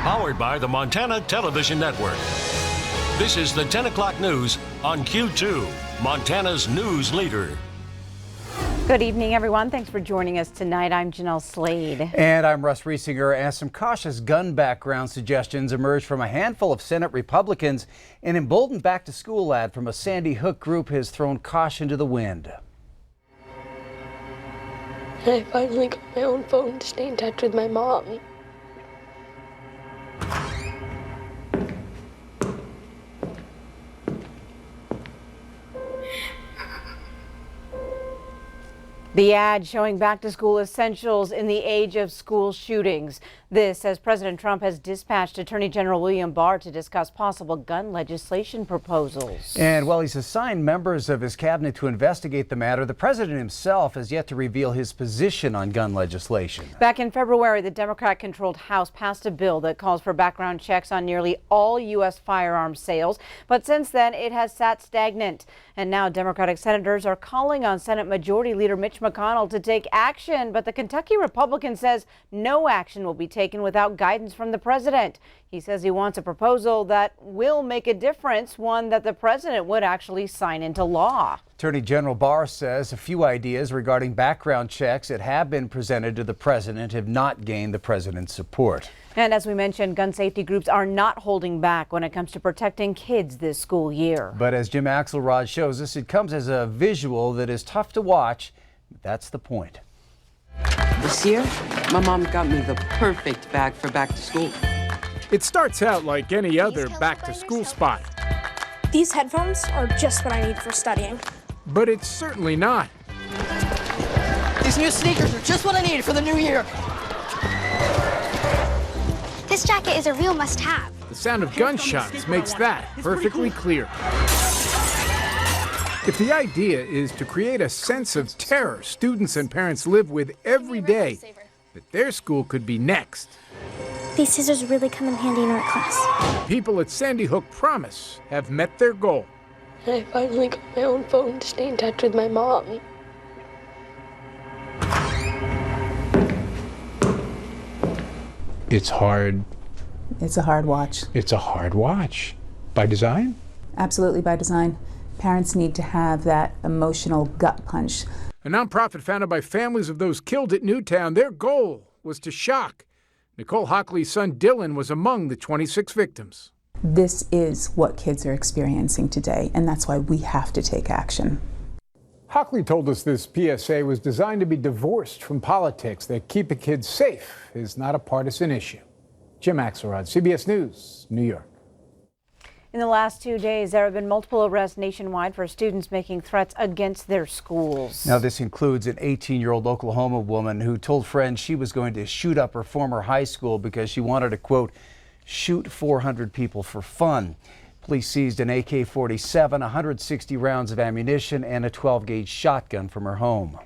Powered by the Montana Television Network. This is the 10 o'clock news on Q2, Montana's news leader. Good evening, everyone. Thanks for joining us tonight. I'm Jeanelle Slade. And I'm Russ Riesinger. As some cautious gun background suggestions emerge from a handful of Senate Republicans, an emboldened back-to-school ad from a Sandy Hook group has thrown caution to the wind. I finally got my own phone to stay in touch with my mom. The ad showing back-to-school essentials in the age of school shootings. This as President Trump has dispatched Attorney General William Barr to discuss possible gun legislation proposals. And while he's assigned members of his cabinet to investigate the matter, the president himself has yet to reveal his position on gun legislation. Back in February, the Democrat-controlled House passed a bill that calls for background checks on nearly all U.S. firearms sales. But since then, it has sat stagnant. And now Democratic senators are calling on Senate Majority Leader Mitch McConnell to take action. But the Kentucky Republican says no action will be taken without guidance from the president. He says he wants a proposal that will make a difference, one that the president would actually sign into law. Attorney General Barr says a few ideas regarding background checks that have been presented to the president have not gained the president's support. And as we mentioned, gun safety groups are not holding back when it comes to protecting kids this school year. But as Jim Axelrod shows us, it comes as a visual that is tough to watch. That's the point. This year, my mom got me the perfect bag for back to school. It starts out like any other back-to-school spot. These headphones are just what I need for studying. But it's certainly not. These new sneakers are just what I need for the new year. This jacket is a real must-have. The sound of gunshots makes that perfectly clear. If the idea is to create a sense of terror students and parents live with every day, that their school could be next. These scissors really come in handy in art class. People at Sandy Hook promise have met their goal. I finally got my own phone to stay in touch with my mom. It's hard. It's a hard watch. It's a hard watch. By design? Absolutely by design. Parents need to have that emotional gut punch. A nonprofit founded by families of those killed at Newtown, their goal was to shock. Nicole Hockley's son Dylan was among the 26 victims. This is what kids are experiencing today, and that's why we have to take action. Hockley told us this PSA was designed to be divorced from politics, that keeping kids safe is not a partisan issue. Jim Axelrod, CBS News, New York. In the last 2 days, there have been multiple arrests nationwide for students making threats against their schools. Now, this includes an 18-year-old Oklahoma woman who told friends she was going to shoot up her former high school because she wanted to, quote, shoot 400 people for fun. Police seized an AK-47, 160 rounds of ammunition, and a 12-gauge shotgun from her home.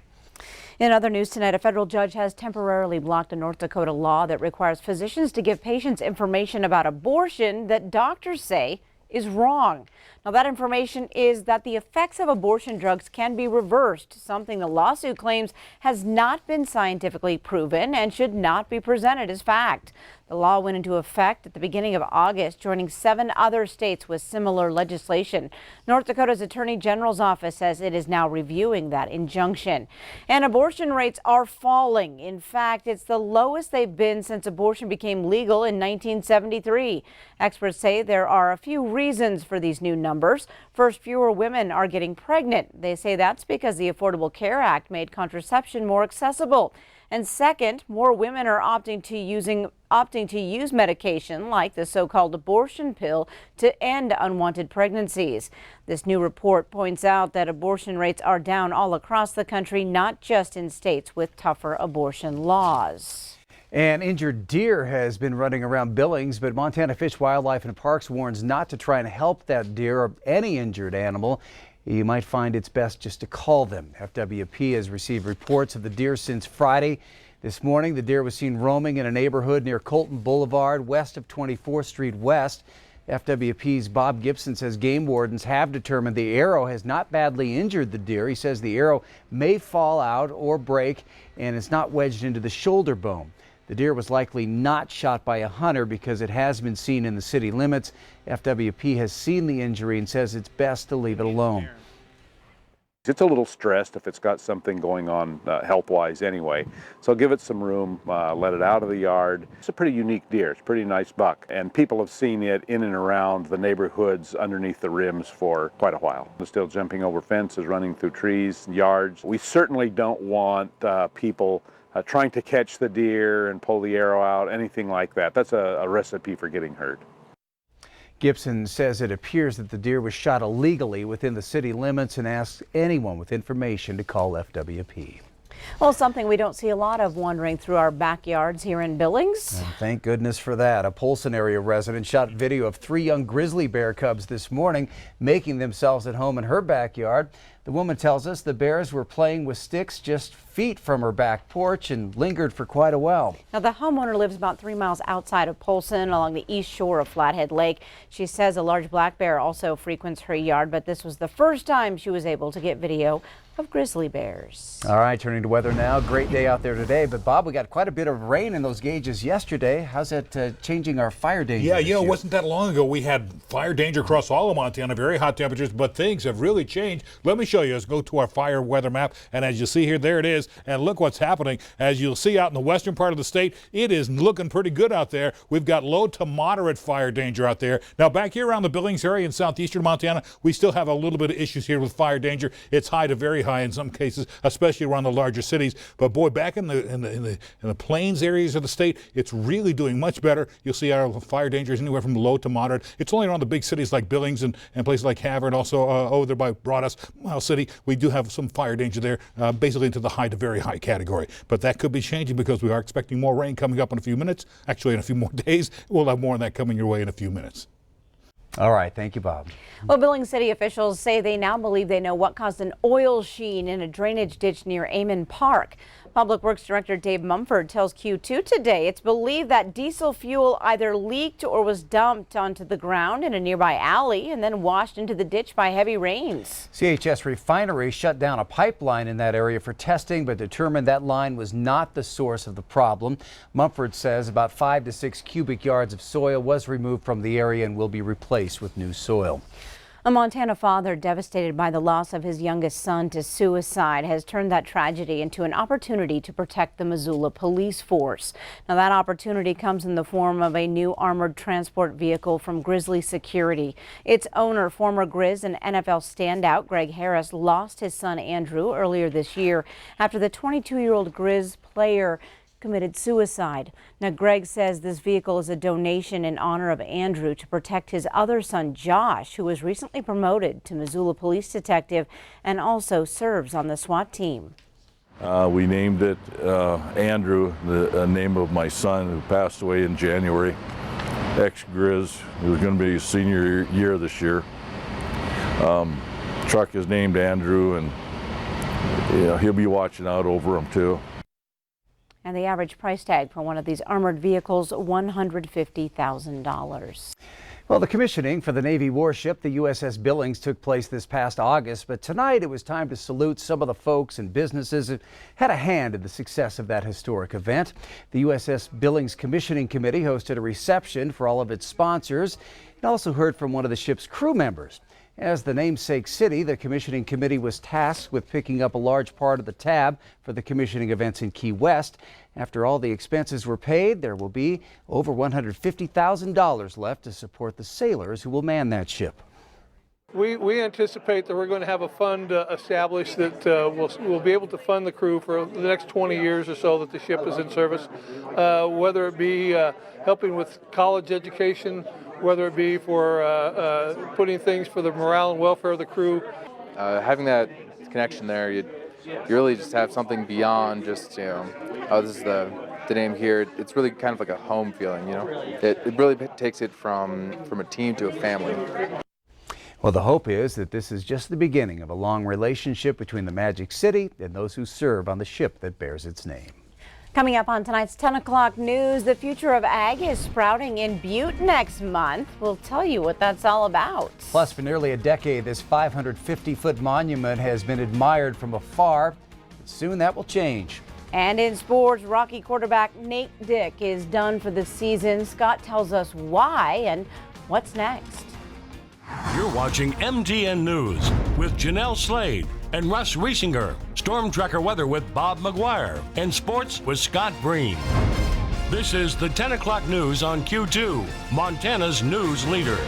In other news tonight, a federal judge has temporarily blocked a North Dakota law that requires physicians to give patients information about abortion that doctors say is wrong. Now, that information is that the effects of abortion drugs can be reversed, something the lawsuit claims has not been scientifically proven and should not be presented as fact. The law went into effect at the beginning of August, joining 7 other states with similar legislation. North Dakota's Attorney General's office says it is now reviewing that injunction. And abortion rates are falling. In fact, it's the lowest they've been since abortion became legal in 1973. Experts say there are a few reasons for these new numbers. First, fewer women are getting pregnant. They say that's because the Affordable Care Act made contraception more accessible. And second, more women are opting to use medication like the so-called abortion pill to end unwanted pregnancies. This new report points out that abortion rates are down all across the country, not just in states with tougher abortion laws. An injured deer has been running around Billings, but Montana Fish, Wildlife and Parks warns not to try and help that deer or any injured animal. You might find it's best just to call them. FWP has received reports of the deer since Friday. This morning, the deer was seen roaming in a neighborhood near Colton Boulevard, west of 24th Street West. FWP's Bob Gibson says game wardens have determined the arrow has not badly injured the deer. He says the arrow may fall out or break, and it's not wedged into the shoulder bone. The deer was likely not shot by a hunter because it has been seen in the city limits. FWP has seen the injury and says it's best to leave it alone. It's a little stressed if it's got something going on health-wise anyway. So give it some room, let it out of the yard. It's a pretty unique deer. It's a pretty nice buck. And people have seen it in and around the neighborhoods underneath the rims for quite a while. It's still jumping over fences, running through trees, yards. We certainly don't want people trying to catch the deer and pull the arrow out, anything like that. That's a recipe for getting hurt. Gibson says it appears that the deer was shot illegally within the city limits and asks anyone with information to call FWP. Well, something we don't see a lot of wandering through our backyards here in Billings. And thank goodness for that. A Polson area resident shot video of 3 young grizzly bear cubs this morning making themselves at home in her backyard. The woman tells us the bears were playing with sticks just feet from her back porch and lingered for quite a while. Now, the homeowner lives about 3 miles outside of Polson along the east shore of Flathead Lake. She says a large black bear also frequents her yard, but this was the first time she was able to get video of grizzly bears. All right, turning to weather now. Great day out there today, but Bob, we got quite a bit of rain in those gauges yesterday. How's that changing our fire danger? Yeah, you know, it wasn't that long ago we had fire danger across all of Montana, very hot temperatures, but things have really changed. Let me show you. Let's go to our fire weather map, and as you see here, there it is, and look what's happening. As you'll see out in the western part of the state, it is looking pretty good out there. We've got low to moderate fire danger out there. Now, back here around the Billings area in southeastern Montana, we still have a little bit of issues here with fire danger. It's high to very high in some cases, especially around the larger cities. But boy, back in the plains areas of the state, it's really doing much better. You'll see our fire danger is anywhere from low to moderate. It's only around the big cities like Billings and places like Havre, also over there by Broadus, Miles City. We do have some fire danger there, basically into the high to very high category. But that could be changing because we are expecting more rain coming up in a few minutes. Actually, in a few more days. We'll have more of that coming your way in a few minutes. All right. Thank you, Bob. Well, Billings City officials say they now believe they know what caused an oil sheen in a drainage ditch near Amon Park. Public Works Director Dave Mumford tells Q2 today it's believed that diesel fuel either leaked or was dumped onto the ground in a nearby alley and then washed into the ditch by heavy rains. CHS Refinery shut down a pipeline in that area for testing, but determined that line was not the source of the problem. Mumford says about 5 to 6 cubic yards of soil was removed from the area and will be replaced with new soil. A Montana father devastated by the loss of his youngest son to suicide has turned that tragedy into an opportunity to protect the Missoula police force. Now, that opportunity comes in the form of a new armored transport vehicle from Grizzly Security. Its owner, former Grizz and NFL standout Greg Harris, lost his son Andrew earlier this year after the 22-year-old Grizz player committed suicide. Now, Greg says this vehicle is a donation in honor of Andrew to protect his other son, Josh, who was recently promoted to Missoula police detective and also serves on the SWAT team. We named it Andrew, the name of my son who passed away in January, ex-Grizz. It was going to be his senior year this year. Truck is named Andrew, and he'll be watching out over him too. And the average price tag for one of these armored vehicles, $150,000. Well, the commissioning for the Navy warship, the USS Billings, took place this past August, but tonight it was time to salute some of the folks and businesses that had a hand in the success of that historic event. The USS Billings Commissioning Committee hosted a reception for all of its sponsors and also heard from one of the ship's crew members. As the namesake city, the commissioning committee was tasked with picking up a large part of the tab for the commissioning events in Key West. After all the expenses were paid, there will be over $150,000 left to support the sailors who will man that ship. We anticipate that we're going to have a fund established that will be able to fund the crew for the next 20 years or so that the ship is in service, whether it be helping with college education, whether it be for putting things for the morale and welfare of the crew. Having that connection there, you really just have something beyond just, oh, this is the name here. It's really kind of like a home feeling, It really takes it from a team to a family. Well, the hope is that this is just the beginning of a long relationship between the Magic City and those who serve on the ship that bears its name. Coming up on tonight's 10 o'clock news, the future of ag is sprouting in Butte next month. We'll tell you what that's all about. Plus, for nearly a decade, this 550-foot monument has been admired from afar. But soon that will change. And in sports, Rocky quarterback Nate Dick is done for the season. Scott tells us why and what's next. You're watching MTN News with Jeanelle Slade and Russ Riesinger. Storm Tracker weather with Bob McGuire. And sports with Scott Breen. This is the 10 o'clock news on Q2, Montana's news leader.